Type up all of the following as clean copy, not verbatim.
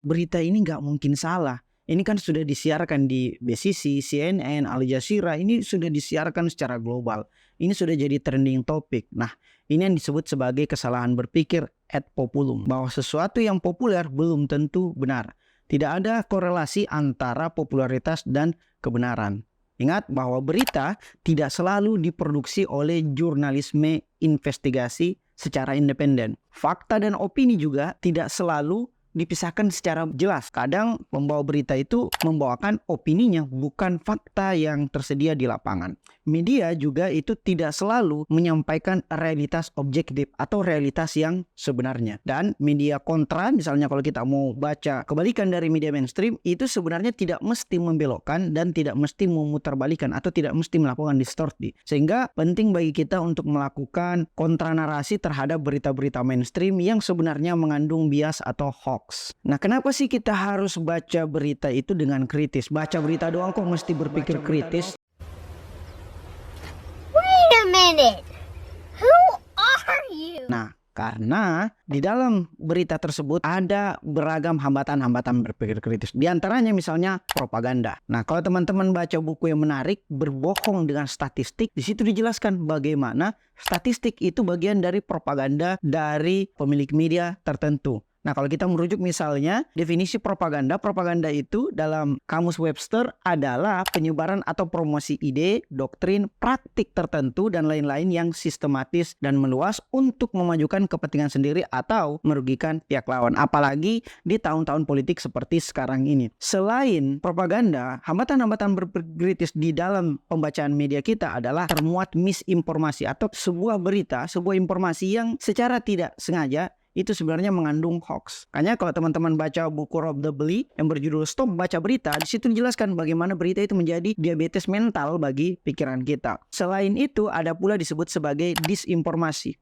berita ini nggak mungkin salah. Ini kan sudah disiarkan di BBC, CNN, Al Jazeera, ini sudah disiarkan secara global. Ini sudah jadi trending topic. Nah, ini yang disebut sebagai kesalahan berpikir ad populum, bahwa sesuatu yang populer belum tentu benar. Tidak ada korelasi antara popularitas dan kebenaran. Ingat bahwa berita tidak selalu diproduksi oleh jurnalisme investigasi secara independen. Fakta dan opini juga tidak selalu dipisahkan secara jelas. Kadang pembawa berita itu membawakan opininya, bukan fakta yang tersedia di lapangan. Media juga itu tidak selalu menyampaikan realitas objektif atau realitas yang sebenarnya. Dan media kontra, misalnya kalau kita mau baca kebalikan dari media mainstream, itu sebenarnya tidak mesti membelokkan dan tidak mesti memutarbalikan atau tidak mesti melakukan distorsi. Sehingga penting bagi kita untuk melakukan kontra narasi terhadap berita-berita mainstream yang sebenarnya mengandung bias atau hoax. Nah, kenapa sih kita harus baca berita itu dengan kritis? Baca berita doang kok mesti berpikir kritis? Wait a minute. Who are you? Nah, karena di dalam berita tersebut ada beragam hambatan-hambatan berpikir kritis. Di antaranya misalnya propaganda. Nah, kalau teman-teman baca buku yang menarik, Berbohong dengan Statistik, di situ dijelaskan bagaimana statistik itu bagian dari propaganda dari pemilik media tertentu. Nah, kalau kita merujuk misalnya definisi propaganda itu dalam Kamus Webster adalah penyebaran atau promosi ide, doktrin, praktik tertentu, dan lain-lain yang sistematis dan meluas untuk memajukan kepentingan sendiri atau merugikan pihak lawan. Apalagi di tahun-tahun politik seperti sekarang ini. Selain propaganda, hambatan-hambatan berkritis di dalam pembacaan media kita adalah termuat misinformasi atau sebuah berita, sebuah informasi yang secara tidak sengaja itu sebenarnya mengandung hoax. Makanya kalau teman-teman baca buku Rob the Belly yang berjudul Stop Baca Berita, di situ dijelaskan bagaimana berita itu menjadi diabetes mental bagi pikiran kita. Selain itu, ada pula disebut sebagai disinformasi.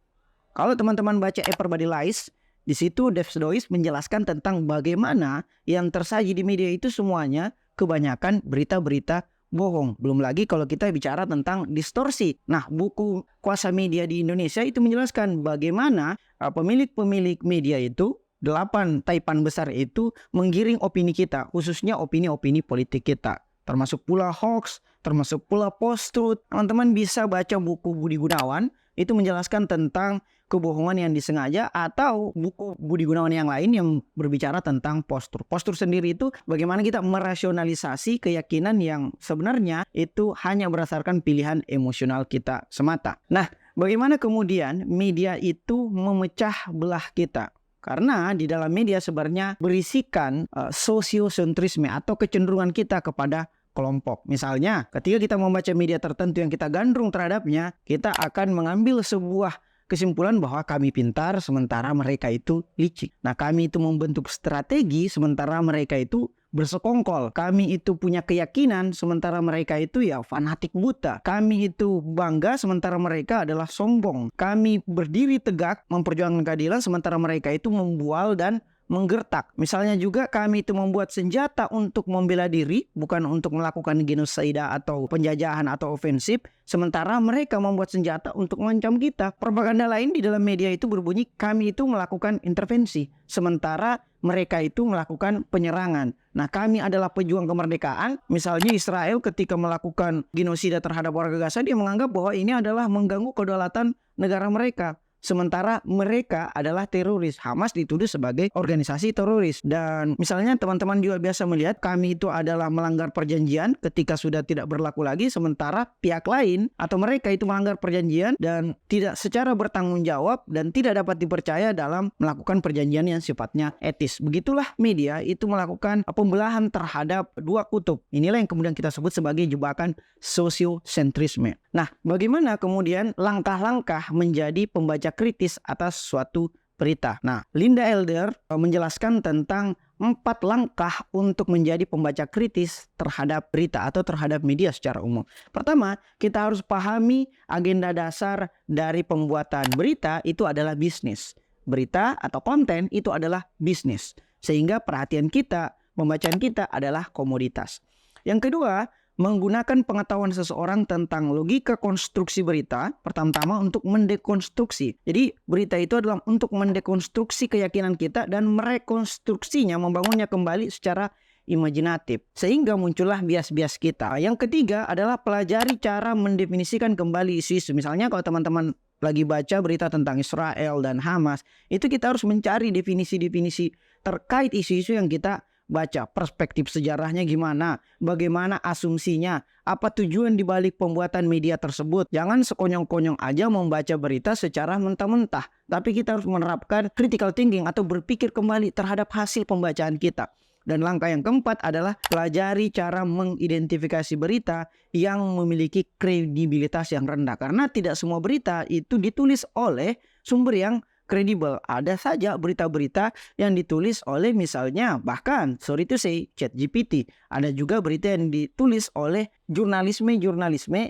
Kalau teman-teman baca Everybody Lies, di situ Dave Dois menjelaskan tentang bagaimana yang tersaji di media itu semuanya kebanyakan berita-berita bohong. Belum lagi kalau kita bicara tentang distorsi. Nah, buku Kuasa Media di Indonesia itu menjelaskan bagaimana pemilik-pemilik media itu, 8 taipan besar itu menggiring opini kita, khususnya opini-opini politik kita. Termasuk pula hoax, termasuk pula post-truth. Teman-teman bisa baca buku Budi Gunawan, itu menjelaskan tentang kebohongan yang disengaja, atau buku Budi Gunawan yang lain yang berbicara tentang postur. Postur sendiri itu bagaimana kita merasionalisasi keyakinan yang sebenarnya itu hanya berdasarkan pilihan emosional kita semata. Nah, bagaimana kemudian media itu memecah belah kita? Karena di dalam media sebenarnya berisikan sosiosentrisme atau kecenderungan kita kepada kelompok. Misalnya, ketika kita membaca media tertentu yang kita gandrung terhadapnya, kita akan mengambil sebuah kesimpulan bahwa kami pintar sementara mereka itu licik. Nah, kami itu membentuk strategi sementara mereka itu bersekongkol. Kami itu punya keyakinan sementara mereka itu ya fanatik buta. Kami itu bangga sementara mereka adalah sombong. Kami berdiri tegak memperjuangkan keadilan sementara mereka itu membual dan menggertak. Misalnya juga kami itu membuat senjata untuk membela diri, bukan untuk melakukan genosida atau penjajahan atau ofensif, sementara mereka membuat senjata untuk mengancam kita. Propaganda lain di dalam media itu berbunyi kami itu melakukan intervensi, sementara mereka itu melakukan penyerangan. Nah, kami adalah pejuang kemerdekaan. Misalnya Israel ketika melakukan genosida terhadap warga Gaza, dia menganggap bahwa ini adalah mengganggu kedaulatan negara mereka. Sementara mereka adalah teroris. Hamas dituduh sebagai organisasi teroris. Dan misalnya teman-teman juga biasa melihat kami itu adalah melanggar perjanjian ketika sudah tidak berlaku lagi. Sementara pihak lain atau mereka itu melanggar perjanjian dan tidak secara bertanggung jawab dan tidak dapat dipercaya dalam melakukan perjanjian yang sifatnya etis. Begitulah media itu melakukan pembelahan terhadap dua kutub. Inilah yang kemudian kita sebut sebagai jebakan sosiosentrisme. Nah, bagaimana kemudian langkah-langkah menjadi pembaca kritis atas suatu berita? Nah, Linda Elder menjelaskan tentang 4 langkah untuk menjadi pembaca kritis terhadap berita atau terhadap media secara umum. Pertama, kita harus pahami agenda dasar dari pembuatan berita itu adalah bisnis. Berita atau konten itu adalah bisnis. Sehingga perhatian kita, pembacaan kita adalah komoditas. Yang kedua, menggunakan pengetahuan seseorang tentang logika konstruksi berita, pertama-tama untuk mendekonstruksi. Jadi berita itu adalah untuk mendekonstruksi keyakinan kita dan merekonstruksinya, membangunnya kembali secara imajinatif, sehingga muncullah bias-bias kita. Yang ketiga adalah pelajari cara mendefinisikan kembali isu-isu. Misalnya kalau teman-teman lagi baca berita tentang Israel dan Hamas, itu kita harus mencari definisi-definisi terkait isu-isu yang kita baca, perspektif sejarahnya gimana, bagaimana asumsinya, apa tujuan dibalik pembuatan media tersebut. Jangan sekonyong-konyong aja membaca berita secara mentah-mentah, tapi kita harus menerapkan critical thinking atau berpikir kembali terhadap hasil pembacaan kita. Dan langkah yang keempat adalah pelajari cara mengidentifikasi berita yang memiliki kredibilitas yang rendah, karena tidak semua berita itu ditulis oleh sumber yang kredibel. Ada saja berita-berita yang ditulis oleh misalnya, bahkan sorry to say, ChatGPT. Ada juga berita yang ditulis oleh jurnalisme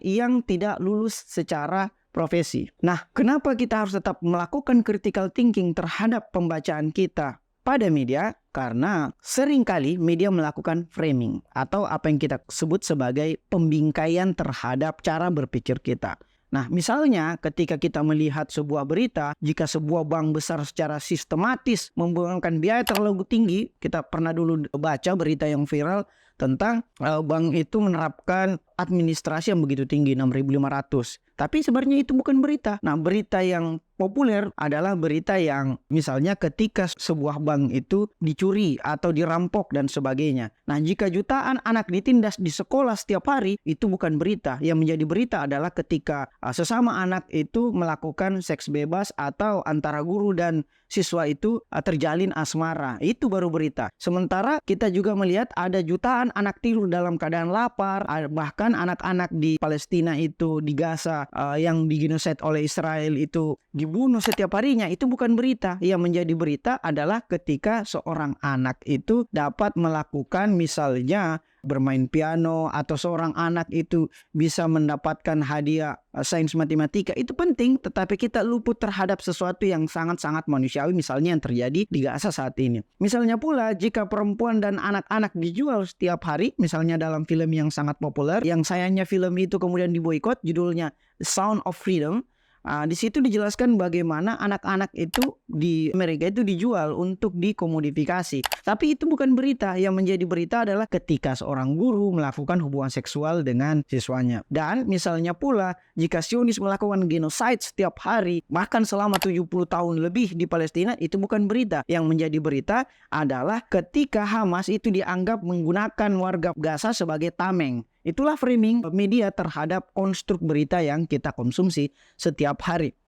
yang tidak lulus secara profesi. Nah, kenapa kita harus tetap melakukan critical thinking terhadap pembacaan kita pada media? Karena seringkali media melakukan framing atau apa yang kita sebut sebagai pembingkaian terhadap cara berpikir kita. Nah, misalnya ketika kita melihat sebuah berita, jika sebuah bank besar secara sistematis membuangkan biaya terlalu tinggi, kita pernah dulu baca berita yang viral tentang bank itu menerapkan administrasi yang begitu tinggi, 6.500. Tapi sebenarnya itu bukan berita. Nah, berita yang populer adalah berita yang misalnya ketika sebuah bank itu dicuri atau dirampok dan sebagainya. Nah, jika jutaan anak ditindas di sekolah setiap hari, itu bukan berita. Yang menjadi berita adalah ketika sesama anak itu melakukan seks bebas atau antara guru dan siswa itu terjalin asmara. Itu baru berita. Sementara kita juga melihat ada jutaan anak tidur dalam keadaan lapar, bahkan anak-anak di Palestina itu, di Gaza, yang digenosid oleh Israel itu dibunuh setiap harinya. Itu bukan berita. Yang menjadi berita adalah ketika seorang anak itu dapat melakukan misalnya bermain piano, atau seorang anak itu bisa mendapatkan hadiah sains matematika. Itu penting, tetapi kita luput terhadap sesuatu yang sangat-sangat manusiawi, misalnya yang terjadi di Gaza saat ini. Misalnya pula jika perempuan dan anak-anak dijual setiap hari, misalnya dalam film yang sangat populer, yang sayangnya film itu kemudian diboikot, judulnya The Sound of Freedom. Di situ dijelaskan bagaimana anak-anak itu di Amerika itu dijual untuk dikomodifikasi. Tapi itu bukan berita. Yang menjadi berita adalah ketika seorang guru melakukan hubungan seksual dengan siswanya. Dan misalnya pula jika Zionis melakukan genocide setiap hari, bahkan selama 70 tahun lebih di Palestina, itu bukan berita. Yang menjadi berita adalah ketika Hamas itu dianggap menggunakan warga Gaza sebagai tameng. Itulah framing media terhadap konstruk berita yang kita konsumsi setiap hari.